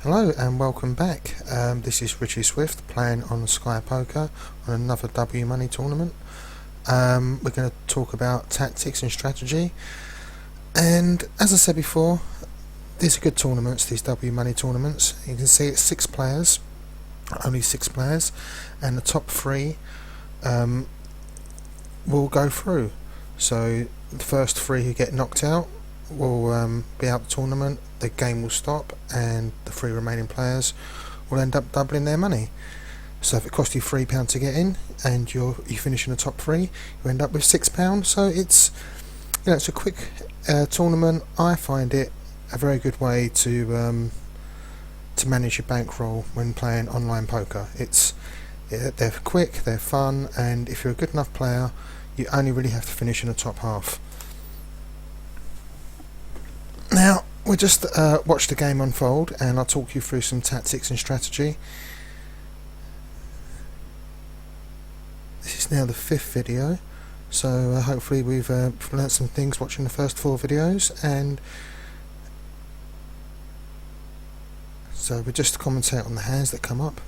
Hello and welcome back. This is Richie Swift playing on Sky Poker on another W Money tournament. We're going to talk about tactics and strategy, and as I said before, these are good tournaments, these W Money tournaments. You can see it's 6 players, only 6 players, and the top 3 will go through. So the first 3 who get knocked out will be out the tournament, the game will stop, and the 3 remaining players will end up doubling their money. So if it costs you £3 to get in and you finish in the top 3, you end up with £6. So it's it's a quick tournament. I find it a very good way to manage your bankroll when playing online poker. They're quick, they're fun, and if you're a good enough player, you only really have to finish in the top half. Now, we'll just watch the game unfold, and I'll talk you through some tactics and strategy. This is now the 5th video, so hopefully we've learnt some things watching the first 4 videos, and so we'll just commentate on the hands that come up.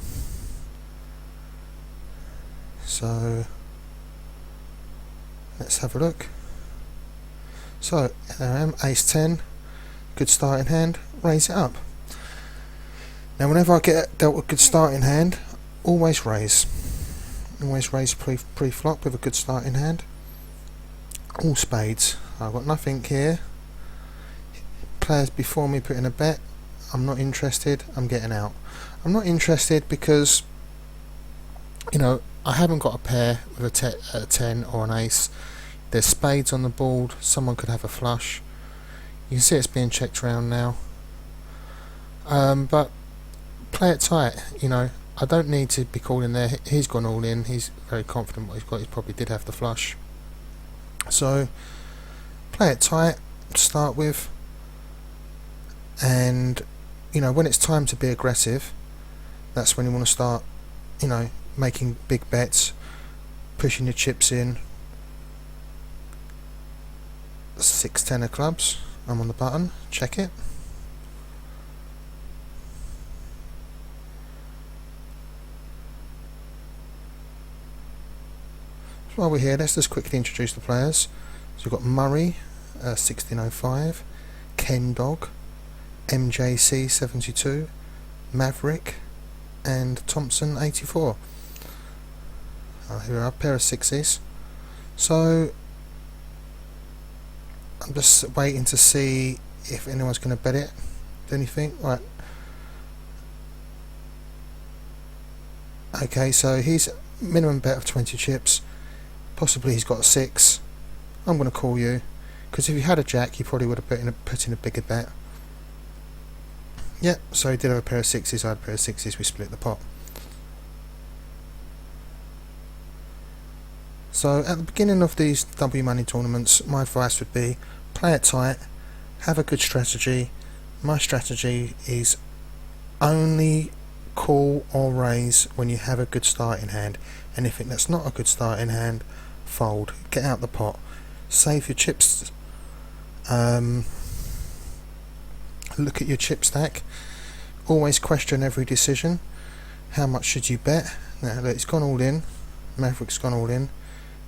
So let's have a look. So there I am, ace 10. Good starting hand, raise it up. Now whenever I get dealt with good starting hand, always raise. Always raise pre-flop with a good starting hand. All spades. I've got nothing here. Players before me put in a bet. I'm not interested, I'm getting out. I'm not interested because, I haven't got a pair with a 10 or an ace. There's spades on the board, someone could have a flush. You can see it's being checked around now, but play it tight. I don't need to be calling there. He's gone all in. He's very confident what he's got. He probably did have the flush. So play it tight to start with, and when it's time to be aggressive, that's when you want to start making big bets, pushing your chips in. 6-10 of clubs. I'm on the button, check it. So while we're here, let's just quickly introduce the players. So we've got Murray, 1605, Ken Dog, MJC 72, Maverick, and Thompson 84. Here are a pair of 6s. So I'm just waiting to see if anyone's going to bet it. Anything? Right. Okay, so he's minimum bet of 20 chips. Possibly he's got a 6. I'm going to call you, because if you had a jack, you probably would have put in a bigger bet. Yep, so he did have a pair of 6s. I had a pair of 6s. We split the pot. So at the beginning of these W Money tournaments, my advice would be play it tight, have a good strategy. My strategy is only call or raise when you have a good starting hand. Anything that's not a good starting hand, fold. Get out the pot. Save your chips. Look at your chip stack. Always question every decision. How much should you bet? Now look, it's gone all in. Maverick's gone all in.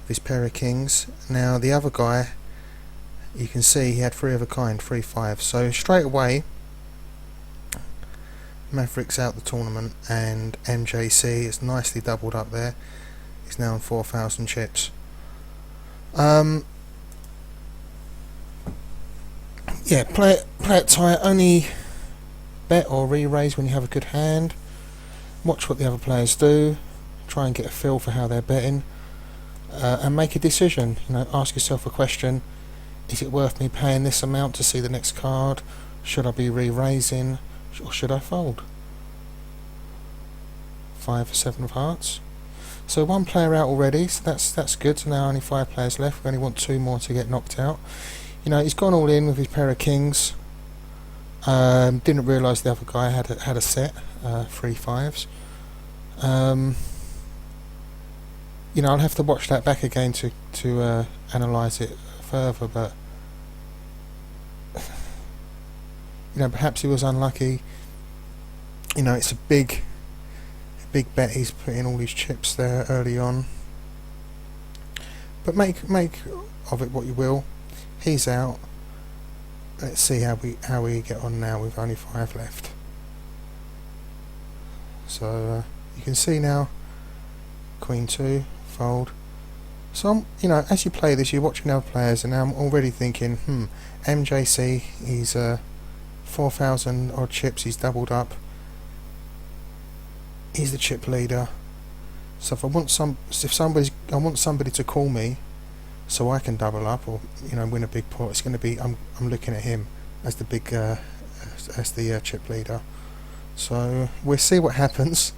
His pair of kings. Now the other guy, you can see he had 3 of a kind, 3-5. So straight away, Maverick's out the tournament, and MJC is nicely doubled up there. He's now on 4,000 chips. Yeah, play it tight. Only bet or re-raise when you have a good hand. Watch what the other players do. Try and get a feel for how they're betting. And make a decision. Ask yourself a question: is it worth me paying this amount to see the next card? Should I be re-raising, or should I fold? 5 or 7 of hearts. So 1 player out already, so that's good. So now only 5 players left. We only want 2 more to get knocked out. He's gone all in with his pair of kings. Didn't realise the other guy had a set, 3 5s. I'll have to watch that back again to analyse it further, but perhaps he was unlucky. You know, it's a big bet he's putting all these chips there early on. But make of it what you will. He's out. Let's see how we get on now with only 5 left. So you can see now, Queen 2, fold. So you know, as you play this, you're watching other players, and now I'm already thinking, MJC, he's 4,000 odd chips, he's doubled up. He's the chip leader. So if I want somebody to call me, so I can double up or win a big pot, it's going to be I'm looking at him as the big as the chip leader. So we'll see what happens.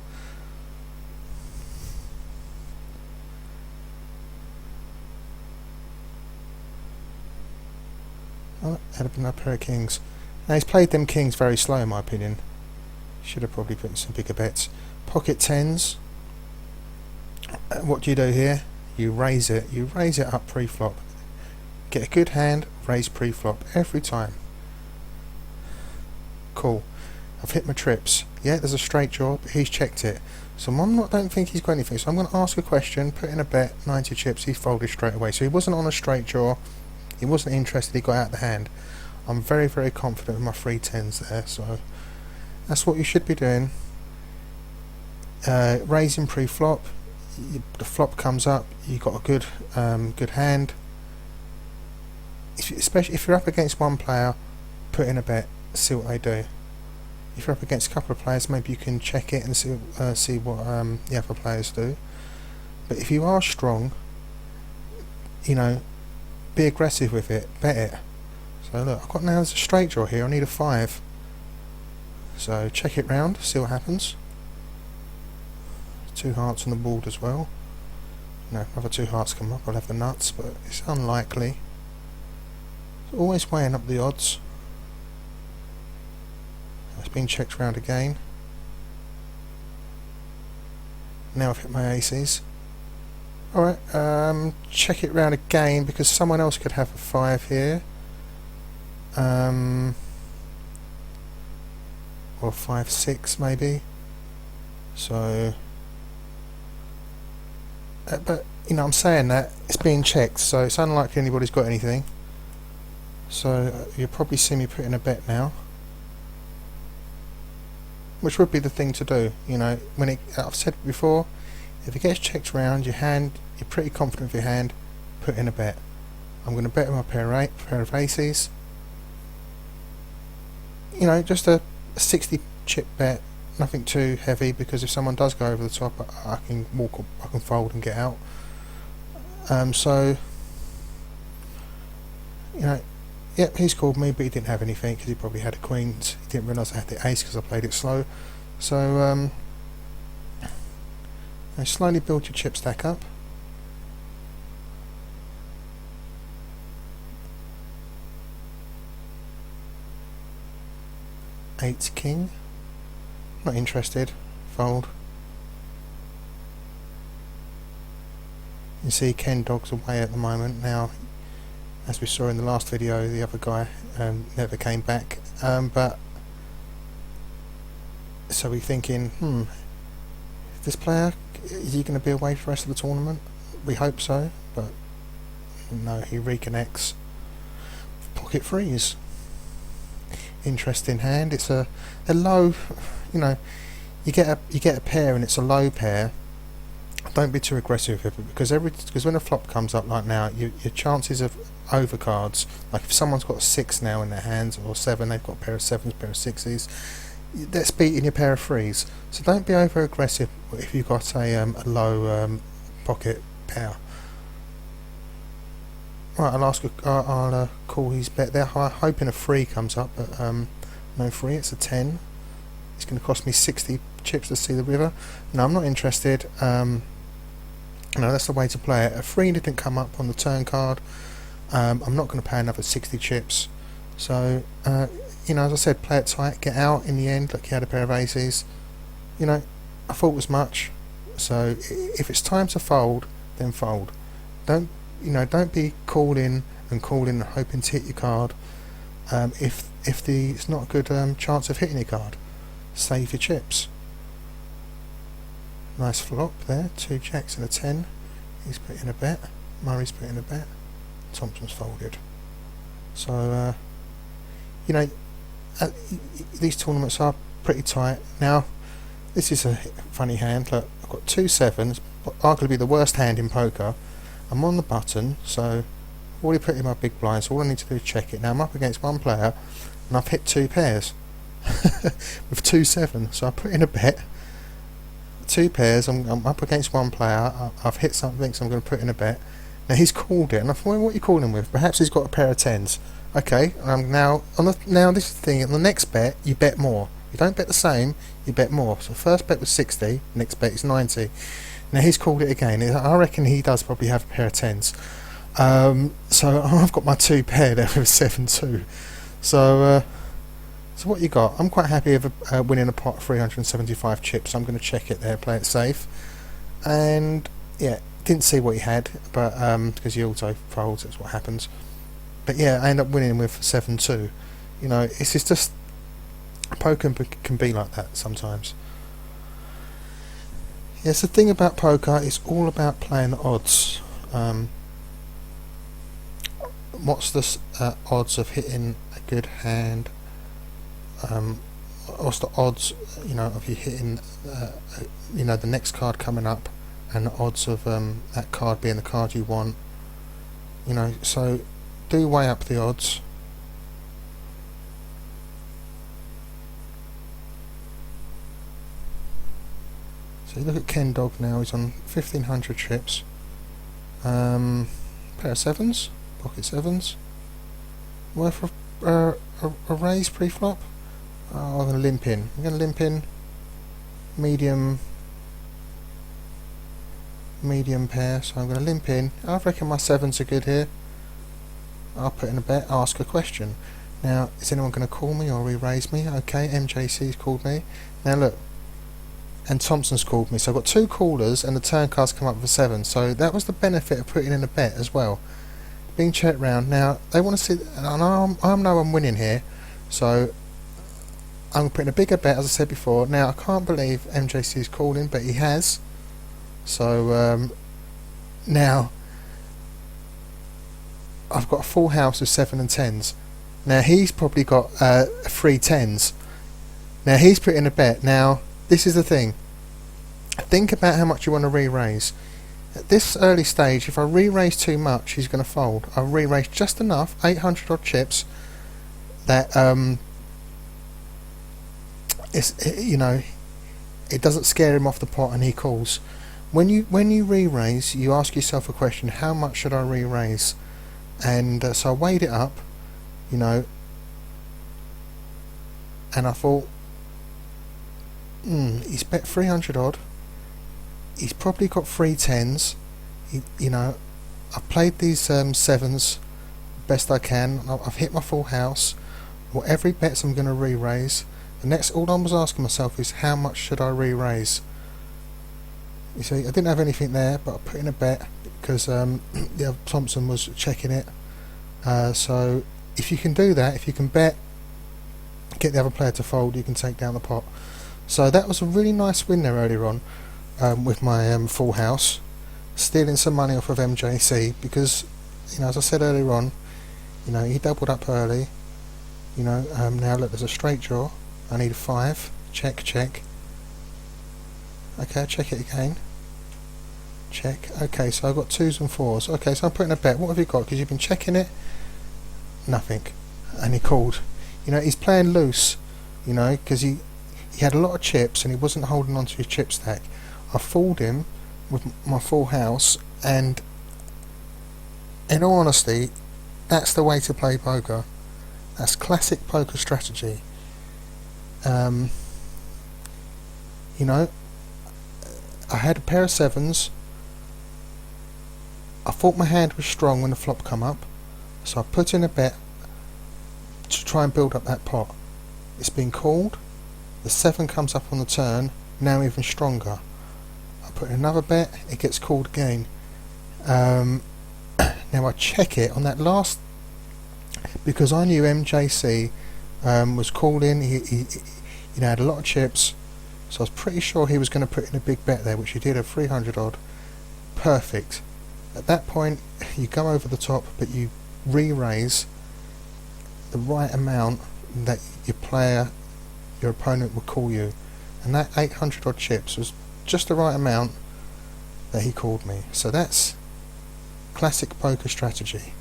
Oh, had been a pair of kings. Now he's played them kings very slow in my opinion. Should have probably put in some bigger bets. Pocket tens. What do you do here? You raise it up pre-flop. Get a good hand, raise pre-flop every time. Cool. I've hit my trips. Yeah, there's a straight draw, but he's checked it. So don't think he's got anything. So I'm going to ask a question, put in a bet, 90 chips, he folded straight away. So he wasn't on a straight draw. He wasn't interested, he got out the hand. I'm very, very confident with my 3 tens there, so that's what you should be doing. Raising pre-flop. The flop comes up, you got a good hand. Especially if you're up against one player, put in a bet, see what they do. If you're up against a couple of players, maybe you can check it and see what the other players do. But if you are strong, be aggressive with it, bet it. So look, I've got now there's a straight draw here, I need a 5. So check it round, see what happens. 2 hearts on the board as well. Another 2 hearts come up, I'll have the nuts, but it's unlikely. So always weighing up the odds. It's been checked round again. Now I've hit my aces. Alright, check it round again because someone else could have a 5 here. Or 5, 6 maybe. So but I'm saying that it's being checked, so it's unlikely anybody's got anything. So you'll probably see me put in a bet now, which would be the thing to do. When I've said it before, if it gets checked round, your hand, you're pretty confident with your hand, put in a bet. I'm going to bet with my pair of aces. Just a 60 chip bet. Nothing too heavy, because if someone does go over the top, I can fold and get out. So yep, he's called me, but he didn't have anything because he probably had a queens. He didn't realise I had the ace because I played it slow. So slowly build your chip stack up. Eight king. Not interested. Fold. You see Ken Dog's away at the moment. Now, as we saw in the last video, the other guy never came back. But so we're thinking, this player, is he going to be away for the rest of the tournament? We hope so, but no, he reconnects. Pocket freeze. Interesting hand. It's a low, you get a pair and it's a low pair. Don't be too aggressive with it, because when a flop comes up like now, your chances of overcards, like if someone's got a 6 now in their hands or 7, they've got a pair of 7s, pair of 6s, that's beating your pair of 3s. So don't be over aggressive if you've got a low pocket pair. Right, I'll call his bet there, hoping a 3 comes up, but no 3, it's a 10. It's going to cost me 60 chips to see the river. No, I'm not interested. No, that's the way to play it. A 3 didn't come up on the turn card. I'm not going to pay another 60 chips. So, as I said, play it tight, get out in the end. Look, he had a pair of aces. I thought as much. So, if it's time to fold, then fold. Don't be calling and hoping to hit your card. If it's not a good chance of hitting your card. save your chips. Nice flop there, 2 jacks and a 10. He's put in a bet, Murray's put in a bet, Thompson's folded. So, you know, these tournaments are pretty tight. Now, this is a funny hand. Look, I've got 2 sevens, arguably the worst hand in poker. I'm on the button, so I've already put in my big blind, so all I need to do is check it. Now I'm up against one player, and I've hit 2 pairs with 2 sevens. So I put in a bet, 2 pairs. I'm up against one player. I've hit something, so I'm going to put in a bet. Now he's called it, and I thought, well, what are you calling with? Perhaps he's got a pair of 10s. Okay, now this is the thing. On the next bet, you bet more. You don't bet the same, you bet more. So first bet was 60, next bet is 90. Now he's called it again. I reckon he does probably have a pair of 10s. So I've got my 2 pair there with 7-2. So what you got? I'm quite happy with winning a pot of 375 chips. I'm going to check it there, play it safe. And yeah, didn't see what he had, but because he auto folds, that's what happens. But yeah, I end up winning with 7-2. You know, it's just poker can be like that sometimes. Yes, the thing about poker is all about playing the odds. What's the odds of hitting a good hand? What's the odds, you know, of you hitting, you know, the next card coming up, and the odds of that card being the card you want. You know, so do weigh up the odds. So you look at Ken Dog now, he's on 1500 chips. Pair of 7s, pocket 7s. Worth a raise pre-flop? Oh, I'm going to limp in. I'm going to limp in. Medium pair, so I'm going to limp in. I reckon my 7s are good here. I'll put in a bet, ask a question. Now, is anyone going to call me or re-raise me? Okay, MJC's called me. Now look, and Thompson's called me, so I've got 2 callers and the turn cards come up with a 7, so that was the benefit of putting in a bet as well, being checked round. Now they want to see, and I know I'm winning here, so I'm putting a bigger bet, as I said before. Now I can't believe MJC's calling, but he has. So now I've got a full house of 7 and 10s. Now he's probably got 3 10s. Now he's put in a bet. Now this is the thing. Think about how much you want to re-raise. At this early stage, if I re-raise too much, he's going to fold. I re-raise just enough, 800 odd chips, that you know, it doesn't scare him off the pot, and he calls. When you re-raise, you ask yourself a question: how much should I re-raise? And so I weighed it up, you know, and I thought, he's bet 300 odd. He's probably got 3 10s. You know, I've played these 7s best I can. I've hit my full house. Whatever he bets, I'm going to re-raise. The next, all I was asking myself is, how much should I re-raise? You see, I didn't have anything there, but I put in a bet because Thompson was checking it. So if you can do that, if you can bet, get the other player to fold, you can take down the pot. So that was a really nice win there earlier on, with my full house, stealing some money off of MJC, because, you know, as I said earlier on, you know, he doubled up early. You know, now look, there's a straight draw. I need a 5. Check, check. Okay, check it again. Check. Okay, so I've got 2s and 4s. Okay, so I'm putting a bet. What have you got? Because you've been checking it. Nothing. And he called. You know, he's playing loose. You know, because he had a lot of chips and he wasn't holding on to his chip stack. I fooled him with my full house, and in all honesty, that's the way to play poker. That's classic poker strategy. You know, I had a pair of 7s. I thought my hand was strong when the flop come up, so I put in a bet to try and build up that pot. It's been called. The 7 comes up on the turn, now even stronger. I put in another bet, it gets called again. Now I check it on that last, because I knew MJC was calling. You know, had a lot of chips, so I was pretty sure he was going to put in a big bet there, which he did, of 300 odd. Perfect. At that point, you go over the top, but you re-raise the right amount that your opponent would call you, and that 800 odd chips was just the right amount that he called me. So that's classic poker strategy.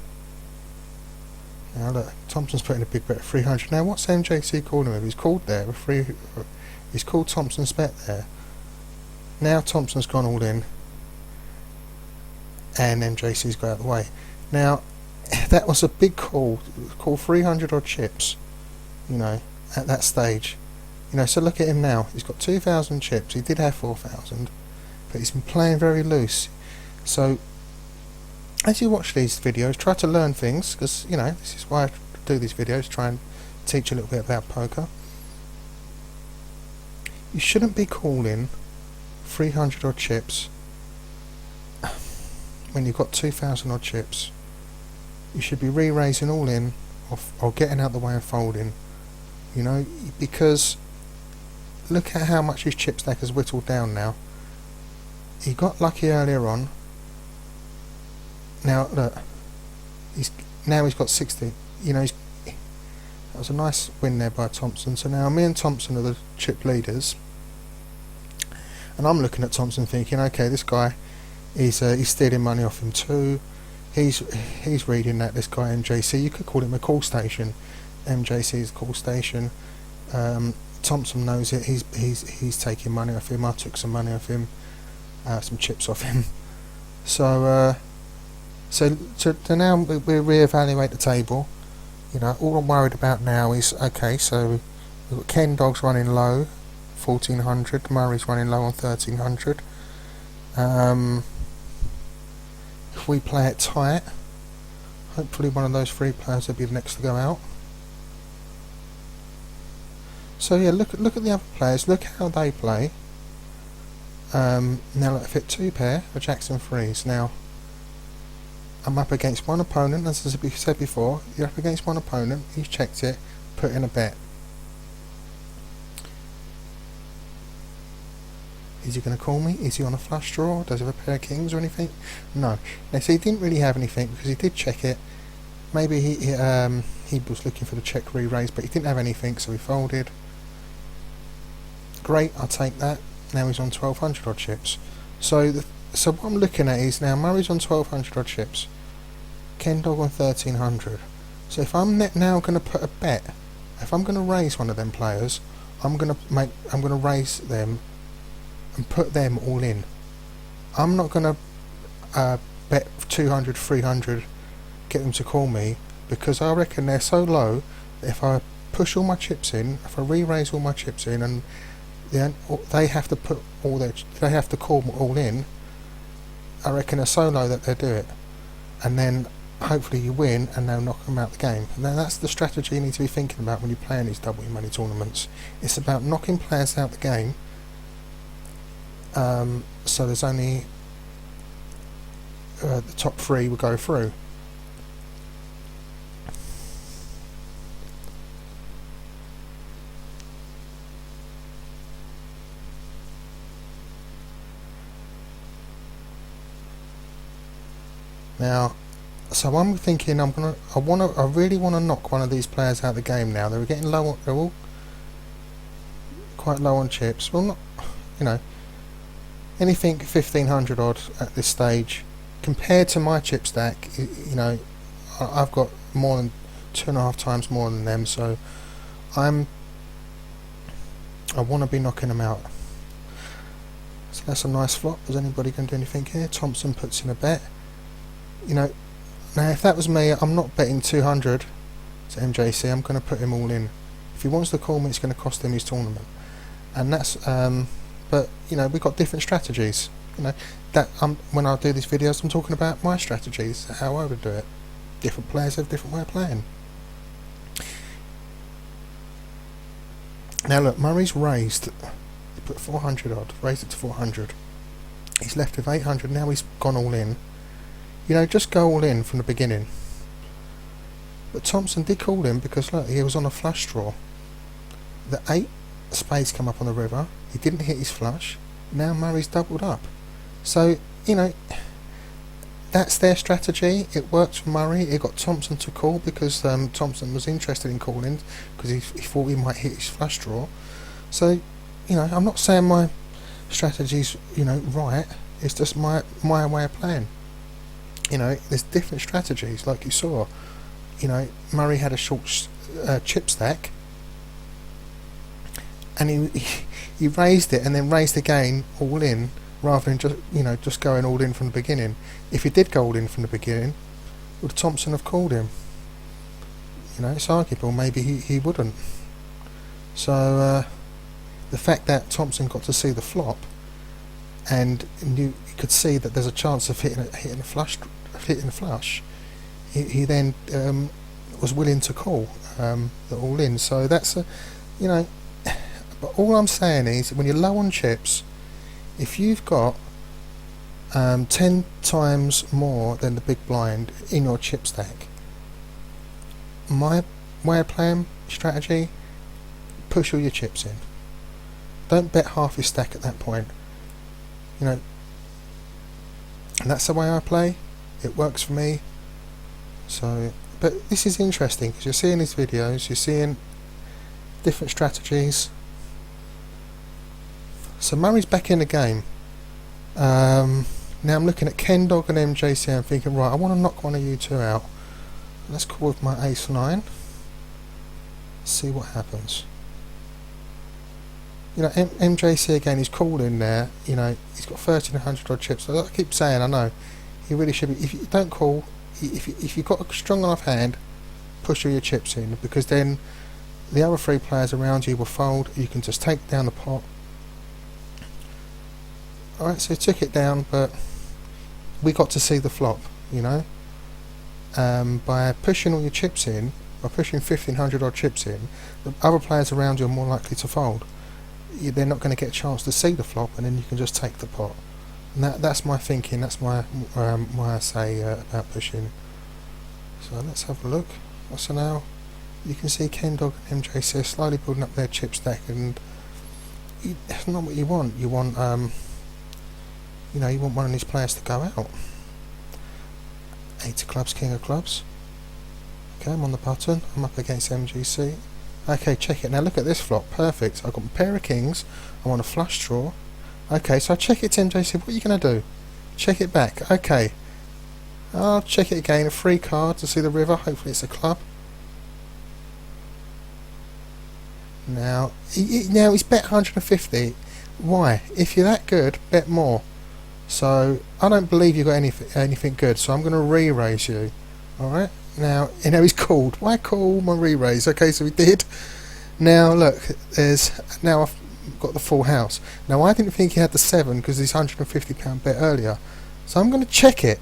Now look, Thompson's putting a big bet of 300. Now what's MJC calling him? He's called there with he's called Thompson's bet there. Now Thompson's gone all in, and MJC's got out of the way. Now that was a big call. Call 300 odd chips, you know, at that stage. You know, so look at him now. He's got 2,000 chips. He did have 4,000, but he's been playing very loose. So as you watch these videos, try to learn things, because, you know, this is why I do these videos, try and teach a little bit about poker. You shouldn't be calling 300 odd chips when you've got 2,000 odd chips. You should be re-raising all in, or getting out the way and folding, you know, because look at how much his chip stack has whittled down now. He got lucky earlier on. Now look, he's got 60. You know, that was a nice win there by Thompson. So now me and Thompson are the chip leaders, and I'm looking at Thompson thinking, okay, this guy, he's stealing money off him too. He's reading that, this guy MJC. You could call him a call station. MJC's call station. Thompson knows it. He's taking money off him. I took some money off him, some chips off him. So now we re-evaluate the table. You know, all I'm worried about now is, okay, so we've got Ken Dog's running low, 1400. Murray's running low on 1300. If we play it tight, hopefully one of those three players will be the next to go out. So yeah, look at the other players. Look how they play. Now look, if it two pair for Jackson threes. Now I'm up against one opponent, as I said before. You're up against one opponent. He's checked it, put in a bet. Is he going to call me? Is he on a flush draw? Does he have a pair of kings or anything? No. Now, so he didn't really have anything because he did check it. Maybe he was looking for the check re-raise, but he didn't have anything, so he folded. Great, I'll take that. Now he's on 1,200 odd chips. So what I'm looking at is now Murray's on 1,200 odd chips. Ken Dog on 1,300. So if I'm now going to put a bet, if I'm going to raise one of them players, I'm going to raise them and put them all in. I'm not going to bet 200, 300, get them to call me, because I reckon they're so low that if I push all my chips in, if I re-raise all my chips in, and they have to call them all in, I reckon they're so low that they'll do it, and then hopefully you win and they'll knock them out the game. And then that's the strategy you need to be thinking about when you're playing these double money tournaments. It's about knocking players out the game. So there's only the top three will go through. Now, so I'm thinking I really want to knock one of these players out of the game now. They're getting low. They're all quite low on chips. Well, not, you know, anything 1,500 odd at this stage compared to my chip stack. You know, I've got more than 2.5 times more than them. So I want to be knocking them out. So that's a nice flop. Is anybody going to do anything here? Thompson puts in a bet. You know, now if that was me, I'm not betting 200 to MJC. I'm going to put him all in. If he wants to call me, it's going to cost him his tournament. And that's but you know, we've got different strategies. You know, that when I do these videos, I'm talking about my strategies, how I would do it. Different players have a different way of playing. Now look, Murray's raised. He put 400 odd, raised it to 400. He's left with 800. Now he's gone all in. You know, just go all in from the beginning. But Thompson did call him because look, he was on a flush draw. The spades come up on the river. He didn't hit his flush. Now Murray's doubled up. So, you know, that's their strategy. It works for Murray. It got Thompson to call because Thompson was interested in calling because he thought he might hit his flush draw. So, you know, I'm not saying my strategy's, you know, right. It's just my way of playing. You know, there's different strategies, like you saw. You know, Murray had a short chip stack, and he raised it and then raised again all in, rather than just, you know, just going all in from the beginning. If he did go all in from the beginning, would Thompson have called him? You know, it's arguable. Maybe he wouldn't. So the fact that Thompson got to see the flop, and you could see that there's a chance of hitting a flush. He then was willing to call the all in. So that's you know. But all I'm saying is, when you're low on chips, if you've got 10 times more than the big blind in your chip stack, my way of playing strategy: push all your chips in. Don't bet half your stack at that point. You know, and that's the way I play. It works for me. So, but this is interesting because you're seeing these videos, you're seeing different strategies. So Murray's back in the game. Now I'm looking at Ken Dog and MJC and thinking, right, I want to knock one of you two out. Let's call with my ace 9. See what happens. You know, MJC again, he's called in there. You know, he's got 1300 odd chips. So I keep saying, I know, he really should be. If you don't call, if you've got a strong enough hand, push all your chips in, because then the other 3 players around you will fold. You can just take down the pot. Alright, so he took it down, but we got to see the flop, you know. By pushing all your chips in, by pushing 1500 odd chips in, the other players around you are more likely to fold. They're not going to get a chance to see the flop, and then you can just take the pot. And that's my thinking. That's my why I say about pushing. So let's have a look. So now you can see Ken Dog and MJC slowly building up their chip stack, and that's not what you want. You want you know, you want one of these players to go out. 8 of clubs, king of clubs. Okay, I'm on the button. I'm up against MGC. Okay, check it. Now look at this flop. Perfect. I've got a pair of kings. I want a flush draw. Okay, so I check it to MJC. What are you going to do? Check it back. Okay. I'll check it again. A free card to see the river. Hopefully it's a club. Now he's bet 150. Why? If you're that good, bet more. So I don't believe you've got anything good. So I'm going to re-raise you. All right. Now, you know, he's called. Why call my re-raise? Okay, so he did. Now look, now I've got the full house. Now I didn't think he had the 7 because he's £150 bet earlier. So I'm going to check it,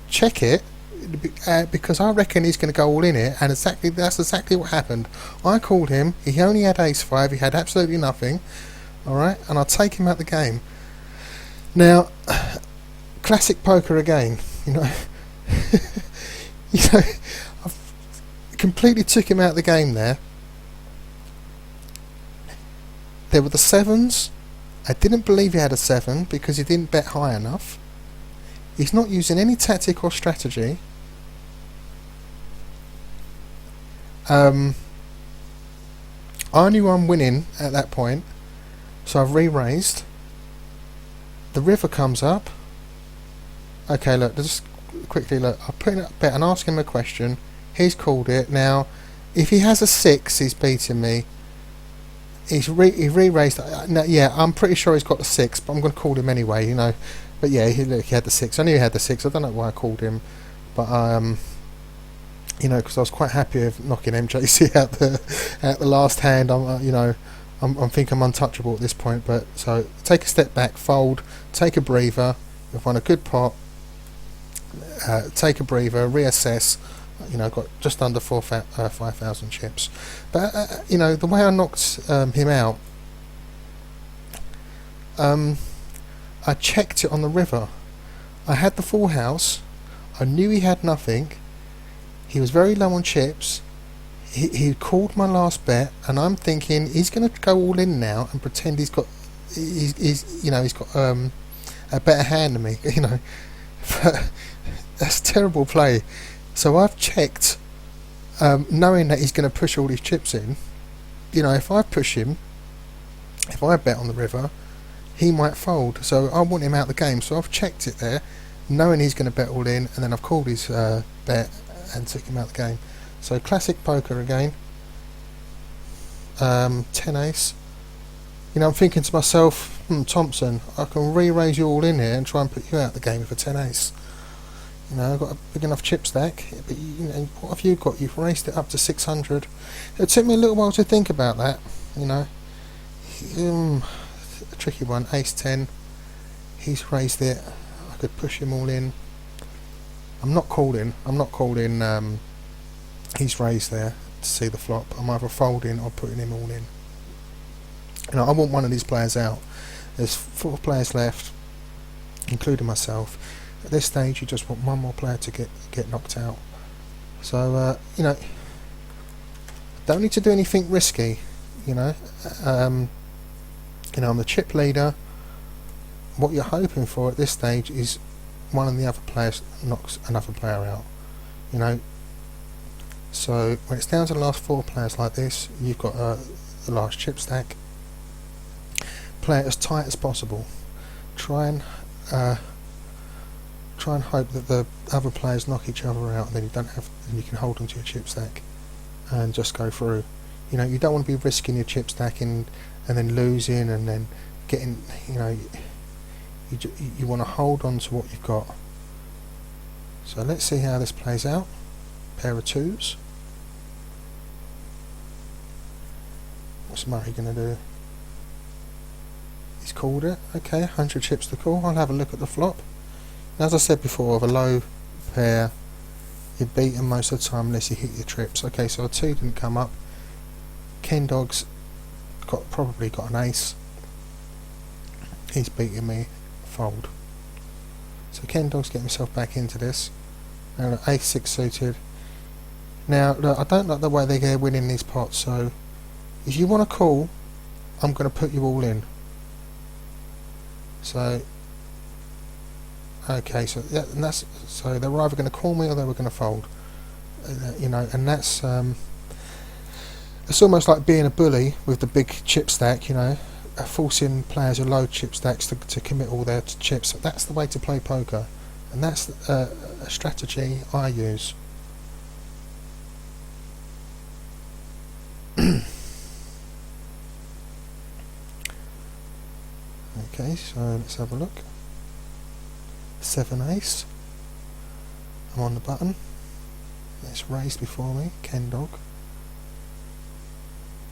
because I reckon he's going to go all in it, and that's exactly what happened. I called him. He only had ace 5. He had absolutely nothing. All right, and I'll take him out the game. Now, classic poker again. You know, you know. Completely took him out of the game there. There were the 7s. I didn't believe he had a 7 because he didn't bet high enough. He's not using any tactic or strategy. I knew I'm winning at that point, so I've re-raised. The river comes up. Okay, look, just quickly look. I'll put in a bet and ask him a question. He's called it. Now, if he has a 6, he's beating me. He re-raised. No, yeah, I'm pretty sure he's got the 6, but I'm going to call him anyway, you know. But yeah, look, he had the 6. I knew he had the 6. I don't know why I called him, but you know, because I was quite happy with knocking MJC at the last hand. You know, I'm think I'm untouchable at this point. But so take a step back, fold, take a breather. We've won a good pot. Take a breather, reassess. You know, got just under 5,000 chips. But you know, the way I knocked him out, I checked it on the river. I had the full house. I knew he had nothing. He was very low on chips. he called my last bet, and I'm thinking he's going to go all in now and pretend he's got he's got a better hand than me, But that's terrible play. So I've checked, knowing that he's going to push all his chips in. If I push him, if I bet on the river, he might fold. So I want him out the game. So I've checked it there, knowing he's going to bet all in, and then I've called his bet and took him out the game. So classic poker again. 10 ace. I'm thinking to myself, Thompson, I can re-raise you all in here and try and put you out the game with a 10 ace. I've got a big enough chip stack, but what have you got? You've raised it up to 600. It took me a little while to think about that. A tricky one. Ace 10. He's raised it. I could push him all in. I'm not calling. He's raised there to see the flop. I'm either folding or putting him all in. I want one of these players out. There's 4 players left, including myself. At this stage, you just want one more player to get knocked out. So don't need to do anything risky. I'm the chip leader. What you're hoping for at this stage is one of the other players knocks another player out. So when it's down to the last 4 players like this, you've got the last chip stack. Play it as tight as possible. Try and hope that the other players knock each other out, and then you can hold onto your chip stack and just go through. You don't want to be risking your chip stack and then losing and then getting. You want to hold on to what you've got. So let's see how this plays out. Pair of 2s. What's Murray going to do? He's called it. Okay, 100 chips to call. I'll have a look at the flop. As I said before, with a low pair, you're beaten most of the time unless you hit your trips. Okay, so a 2 didn't come up. Ken Dog's probably got an ace. He's beating me. Fold. So Ken Dog's getting himself back into this. Now ace 6 suited. Now look, I don't like the way they're winning these pots. So if you want to call, I'm going to put you all in. So okay, so they're either going to call me or they were going to fold. And that's it's almost like being a bully with the big chip stack. Forcing players with low chip stacks to commit all their chips. That's the way to play poker, and that's a strategy I use. Okay, so let's have a look. 7 ace. I'm on the button. It's raised before me. Ken Dog.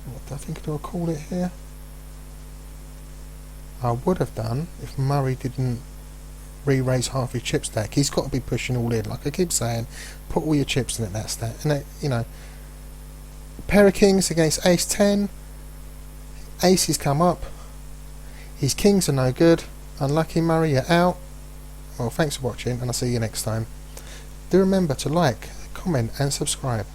What do I think? Do I call it here? I would have done if Murray didn't re-raise half his chip stack. He's got to be pushing all in. Like I keep saying, put all your chips in at that stack. And pair of kings against ace 10. Aces come up. His kings are no good. Unlucky Murray, you're out. Well, thanks for watching, and I'll see you next time. Do remember to like, comment and subscribe.